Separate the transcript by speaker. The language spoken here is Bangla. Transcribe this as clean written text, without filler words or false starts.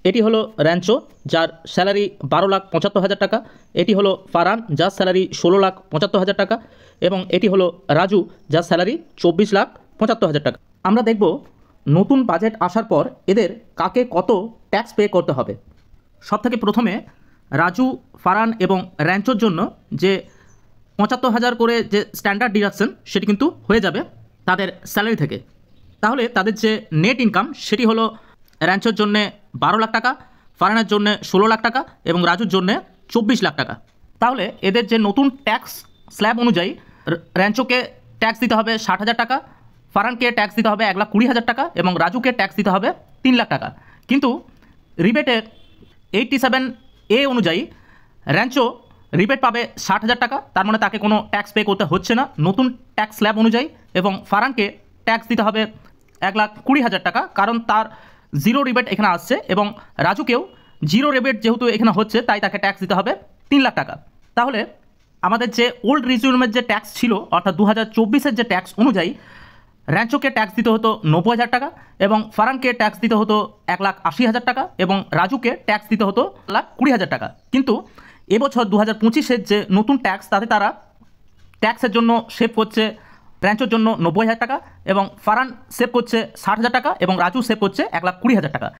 Speaker 1: এটি হলো র্যাঞ্চো, যার স্যালারি 12,75,000 টাকা। এটি হলো ফারহান, যার স্যালারি 16,75,000 টাকা। এবং এটি হলো রাজু, যার স্যালারি 24,75,000 টাকা। আমরা দেখব নতুন বাজেট আসার পর এদের কাকে কত ট্যাক্স পে করতে হবে। সবথেকে প্রথমে রাজু, ফারহান এবং র্যাঞ্চোর জন্য যে 75,000 করে যে স্ট্যান্ডার্ড ডিডাকশন সেটি কিন্তু হয়ে যাবে তাদের স্যালারি থেকে। তাহলে তাদের যে নেট ইনকাম সেটি হলো র্যাঞ্চোর জন্যে 12 লাখ টাকা, ফারহানের জন্যে 16 লাখ টাকা এবং রাজুর জন্যে 24 লাখ টাকা। তাহলে এদের যে নতুন ট্যাক্স স্ল্যাব অনুযায়ী র্যাঞ্চোকে ট্যাক্স দিতে হবে 60,000 টাকা, ফারহানকে ট্যাক্স দিতে হবে 1,20,000 টাকা এবং রাজুকে ট্যাক্স দিতে হবে 3 লাখ টাকা। কিন্তু রিবেটের 87A অনুযায়ী র্যাঞ্চো রিবেট পাবে 60,000 টাকা, তার মানে তাকে কোনো ট্যাক্স পে করতে হচ্ছে না নতুন ট্যাক্স স্ল্যাব অনুযায়ী। এবং ফারহানকে ট্যাক্স দিতে হবে 1,20,000 টাকা, কারণ তার জিরো রিবেট এখানে আসছে। এবং রাজুকেও জিরো রিবেট যেহেতু এখানে হচ্ছে, তাই তাকে ট্যাক্স দিতে হবে 3 লাখ টাকা। তাহলে আমাদের যে ওল্ড রিজিউমের যে ট্যাক্স ছিল, অর্থাৎ 2024-এর যে ট্যাক্স অনুযায়ী র্যাঞ্চোকে ট্যাক্স দিতে হতো 90,000 টাকা এবং ফারহানকে ট্যাক্স দিতে হতো 1,80,000 টাকা এবং রাজুকে ট্যাক্স দিতে হতো 1,20,000 টাকা। কিন্তু এবছর 2025-এর যে নতুন ট্যাক্স, তাতে তারা ট্যাক্সের জন্য সেভ করছে র্যাঞ্চোর জন্য 90,000 টাকা এবং ফারহান সেভ করছে 60,000 টাকা এবং রাজু সেভ করছে 1,20,000 টাকা।